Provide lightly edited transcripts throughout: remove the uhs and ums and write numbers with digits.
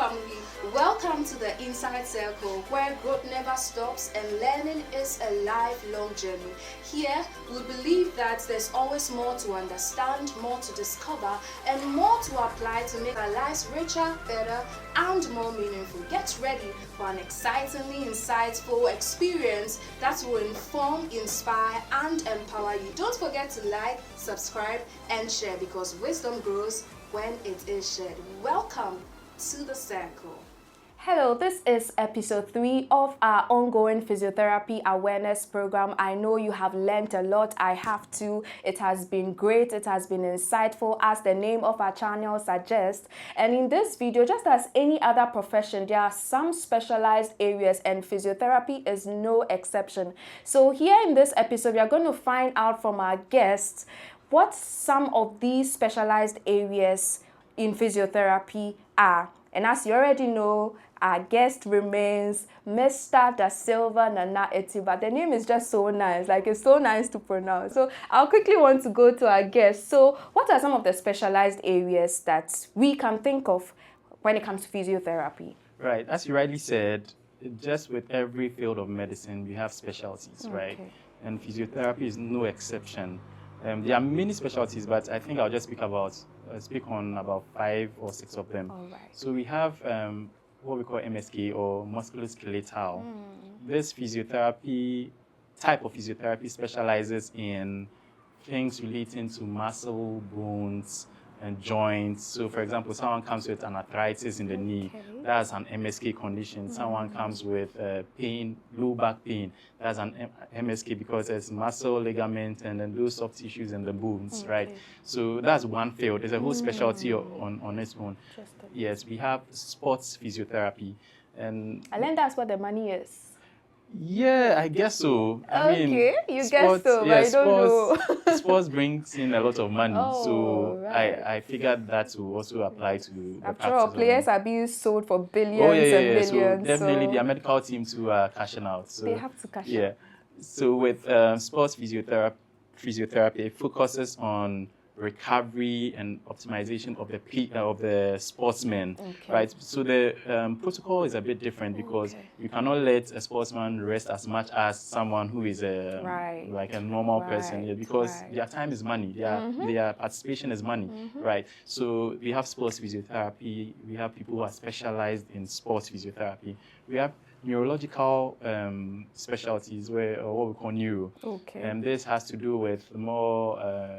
family, welcome to the Inside Circle, where growth never stops and learning is a lifelong journey. Here, we believe that there's always more to understand, more to discover, and more to apply to make our lives richer, better, and more meaningful. Get ready for an excitingly insightful experience that will inform, inspire, and empower you. Don't forget to like, subscribe, and share, because wisdom grows when it is shared. Welcome to the circle. Hello, this is episode 3 of our ongoing physiotherapy awareness program. I know you have learned a lot. I have too. It has been great. It has been insightful, as the name of our channel suggests. And in this video, just as any other profession, there are some specialized areas, and physiotherapy is no exception. So here in this episode, we are going to find out from our guests what some of these specialized areas in physiotherapy are. And as you already know, our guest remains Mr. Da Silva Nana Etiba. The name is just so nice, like it's so nice to pronounce. So I'll quickly want to go to our guest. So what are some of the specialized areas that we can think of when it comes to physiotherapy? Right, as you rightly said, just with every field of medicine, we have specialties, right? And physiotherapy is no exception. There are many specialties, but I think I'll just speak on about 5 or 6 of them. All right. So we have what we call MSK, or musculoskeletal. This type of physiotherapy specializes in things relating to muscle, bones, and joints. So for example, someone comes with an arthritis in the knee, that's an MSK condition. Someone comes with pain, low back pain, that's an MSK, because there's muscle, ligament, and then those soft tissues in the bones, right? So that's one field. There's a whole specialty on its own. Yes, we have sports physiotherapy. And I learned that's what the money is. Yeah, I guess so. I mean, you guess so, but I don't know. Sports brings in a lot of money, so right. I figured that will also apply to the After all, players are being sold for billions and billions. So definitely their medical teams who are cashing out. So they have to cash out. Yeah. So with sports physiotherapy, it focuses on recovery and optimization of the sportsmen, right? So the protocol is a bit different, because you cannot let a sportsman rest as much as someone who is like a normal person, because their time is money, their participation is money, right? So we have sports physiotherapy, we have people who are specialized in sports physiotherapy, we have neurological specialties, or what we call neuro. And this has to do with more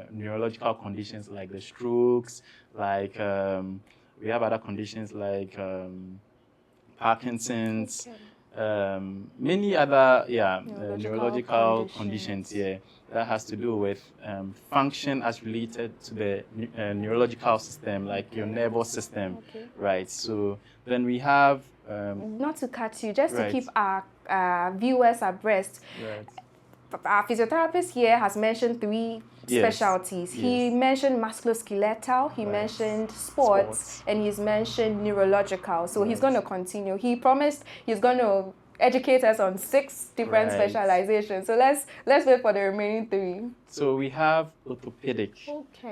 neurological conditions like the strokes, like we have other conditions like Parkinson's, many other neurological conditions that has to do with function as related to the neurological system, like your nervous system, right? So then we have not to cut you, just to keep our viewers abreast. Our physiotherapist here has mentioned 3 specialties. He mentioned musculoskeletal, he mentioned sports, and he's mentioned neurological. So he's going to continue. He promised he's going to educate us on 6 different specializations. So let's wait for the remaining 3. So we have orthopedic.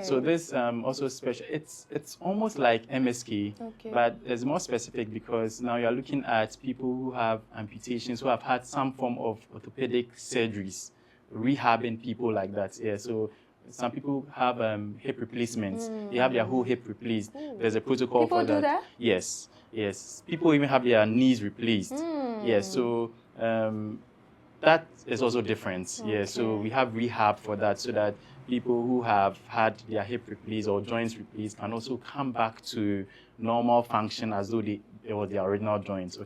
So this also special. It's almost like MSK, but it's more specific, because now you're looking at people who have amputations, who have had some form of orthopedic surgeries, rehabbing people like that. So some people have hip replacements. They have their whole hip replaced. There's a protocol for that. People do that? Yes. People even have their knees replaced. Yes. So that is also different. So we have rehab for that, so that people who have had their hip replaced or joints replaced can also come back to normal function as though they were their original joints.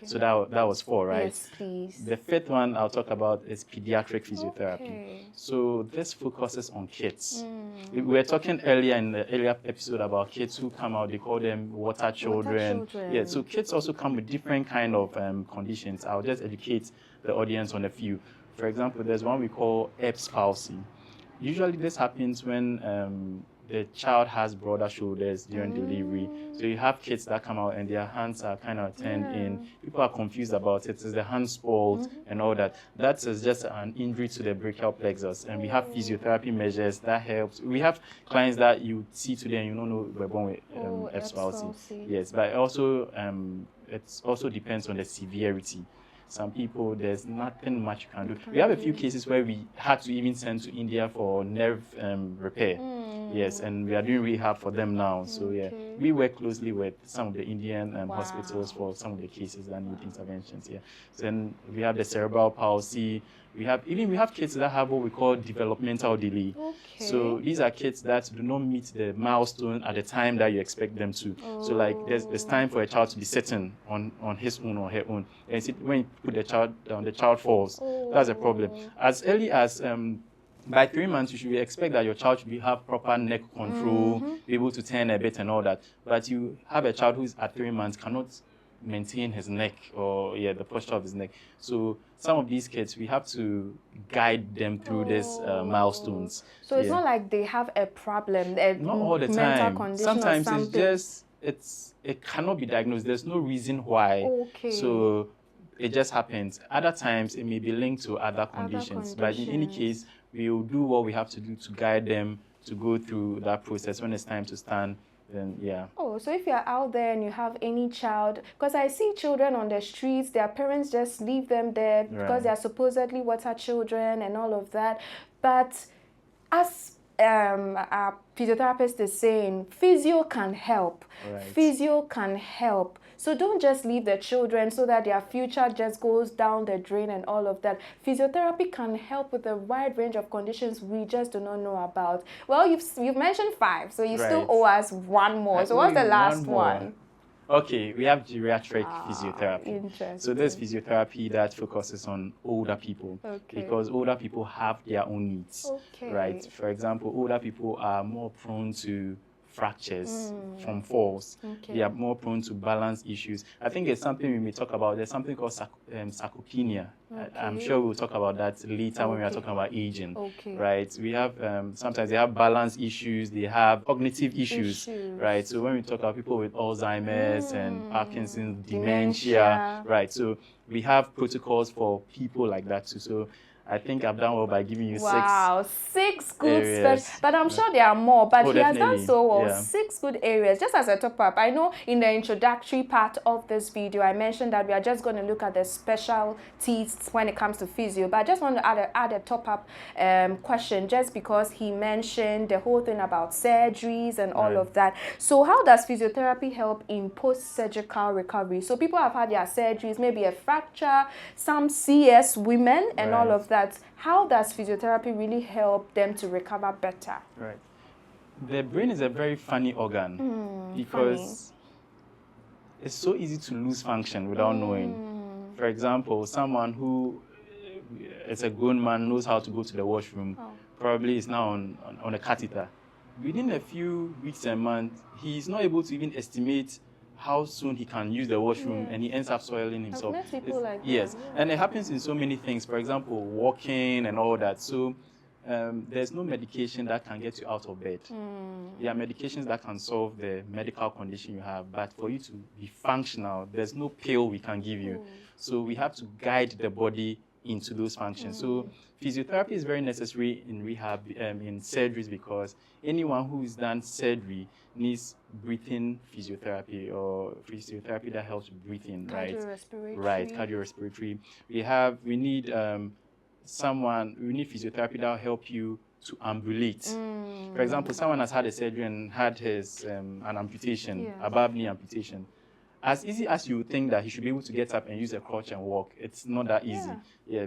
So that was 4, right? Yes, please. The 5th one I'll talk about is pediatric physiotherapy. So this focuses on kids. We were talking earlier in the earlier episode about kids who come out, they call them water children. So kids also come with different kind of conditions. I'll just educate the audience on a few. For example, there's one we call Erb's palsy. Usually this happens when the child has broader shoulders during delivery. So you have kids that come out and their hands are kind of turned in. People are confused about it. Is the hand spoiled and all that? That is just an injury to the brachial plexus. And we have physiotherapy measures that helps. We have clients that you see today and you don't know we're born with Erb's palsy. Yes, but also it also depends on the severity. Some people, there's nothing much you can do. We have a few cases where we had to even send to India for nerve repair. Yes, and we are doing rehab for them now. So yeah, we work closely with some of the Indian hospitals for some of the cases that need interventions. Yeah. So then we have the cerebral palsy. We have kids that have what we call developmental delay. So these are kids that do not meet the milestone at the time that you expect them to. So like there's time for a child to be sitting on his own or her own. And when you put the child down, the child falls. That's a problem. As early as by 3 months, you should expect that your child should have proper neck control, be able to turn a bit and all that. But you have a child who's at 3 months cannot maintain his neck or the posture of his neck. So some of these kids, we have to guide them through these milestones. So it's not like they have a problem, not all the time. Sometimes it cannot be diagnosed. There's no reason why. So it just happens. Other times it may be linked to other conditions. But in any case, we will do what we have to do to guide them to go through that process. When it's time to stand, then so if you're out there and you have any child, because I see children on the streets, their parents just leave them there because they're supposedly water children and all of that. But as our physiotherapist is saying, physio can help. Physio can help. So don't just leave the children so that their future just goes down the drain and all of that. Physiotherapy can help with a wide range of conditions we just do not know about. Well, you've mentioned 5, so you still owe us 1 more. So what's the last one? Okay, we have geriatric physiotherapy. Interesting. So there's physiotherapy that focuses on older people because older people have their own needs, right? For example, older people are more prone to fractures from falls. They are more prone to balance issues. I think it's something we may talk about. There's something called sarcopenia. I'm sure we'll talk about that later when we are talking about aging. Right? We have sometimes they have balance issues. They have cognitive issues. Right? So when we talk about people with Alzheimer's and Parkinson's, dementia, right? So we have protocols for people like that too. So I think I've done well by giving you 6 good areas. But I'm sure there are more. But he has done so well. 6 good areas. Just as a top up, I know in the introductory part of this video, I mentioned that we are just going to look at the specialties when it comes to physio. But I just want to add a top up question, just because he mentioned the whole thing about surgeries and all of that. So how does physiotherapy help in post-surgical recovery? So people have had their surgeries, maybe a fracture, some CS women and all of that. How does physiotherapy really help them to recover better? Right. The brain is a very funny organ because it's so easy to lose function without knowing. For example, someone who is a grown man, knows how to go to the washroom, probably is now on a catheter. Within a few weeks and months, he's not able to even estimate how soon he can use the washroom, and he ends up soiling himself. I've met people like that. And it happens in so many things. For example, walking and all that. So there's no medication that can get you out of bed. There are medications that can solve the medical condition you have, but for you to be functional, there's no pill we can give you. So we have to guide the body into those functions. So physiotherapy is very necessary in rehab, in surgeries, because anyone who has done surgery needs breathing physiotherapy or physiotherapy that helps breathing, right? Cardiorespiratory. We need physiotherapy that will help you to ambulate. For example, someone has had a surgery and had his an amputation, above knee amputation. As easy as you think that he should be able to get up and use a crutch and walk, it's not that easy.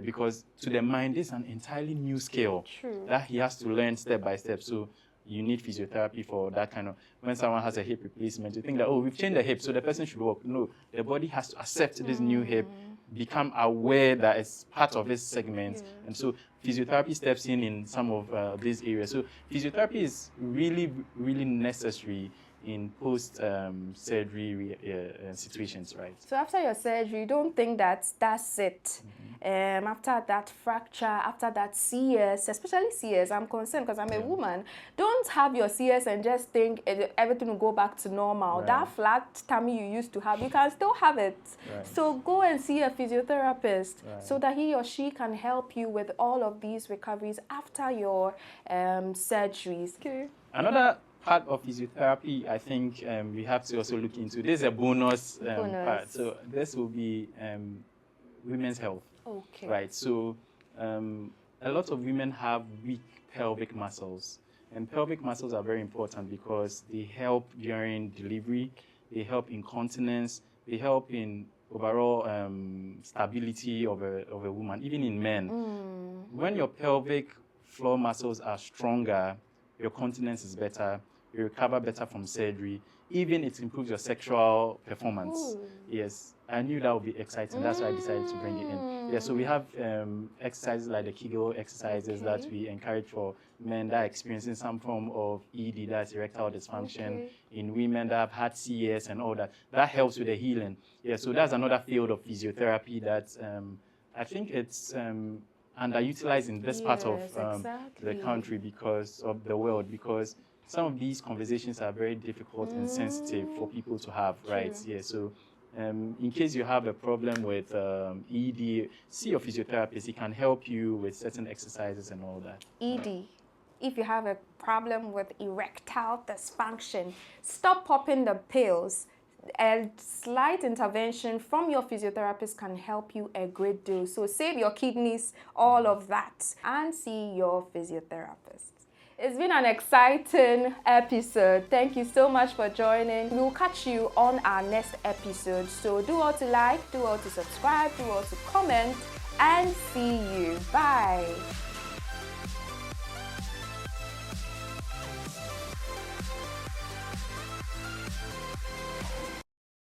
Because to the mind, it's an entirely new skill that he has to learn step by step. So you need physiotherapy for that kind of, when someone has a hip replacement, you think that, we've changed the hip, so the person should walk. No, the body has to accept this new hip, become aware that it's part of this segment. And so physiotherapy steps in some of these areas. So physiotherapy is really, really necessary in post-surgery situations, right? So after your surgery, you don't think that that's it. after that fracture, after that CS, especially CS, I'm concerned because I'm a woman. Don't have your CS and just think everything will go back to normal. Right. That flat tummy you used to have, you can still have it. Right. So go and see a physiotherapist Right. so that he or she can help you with all of these recoveries after your surgeries. Okay. Another part of physiotherapy, I think we have to also look into. This is a bonus part. So this will be women's health. Okay. Right. So a lot of women have weak pelvic muscles. And pelvic muscles are very important because they help during delivery, they help in continence, they help in overall stability of a woman, even in men. When your pelvic floor muscles are stronger, your continence is better, you recover better from surgery, even it improves your sexual performance. Yes, I knew that would be exciting. That's why I decided to bring it in. Yeah, so we have exercises like the Kegel exercises that we encourage for men that are experiencing some form of ED, that's erectile dysfunction, in women that have had CS and all that. That helps with the healing. Yeah, so that's another field of physiotherapy that I think it's underutilized in this part of the country because of the world, because some of these conversations are very difficult and sensitive for people to have, right? Yeah, so in case you have a problem with ED, see your physiotherapist. He can help you with certain exercises and all that. ED. If you have a problem with erectile dysfunction, stop popping the pills. A slight intervention from your physiotherapist can help you a great deal. So save your kidneys, all of that, and see your physiotherapist. It's been an exciting episode. Thank you so much for joining. We'll catch you on our next episode. So do all to like, do all to subscribe, do all to comment, and see you. Bye.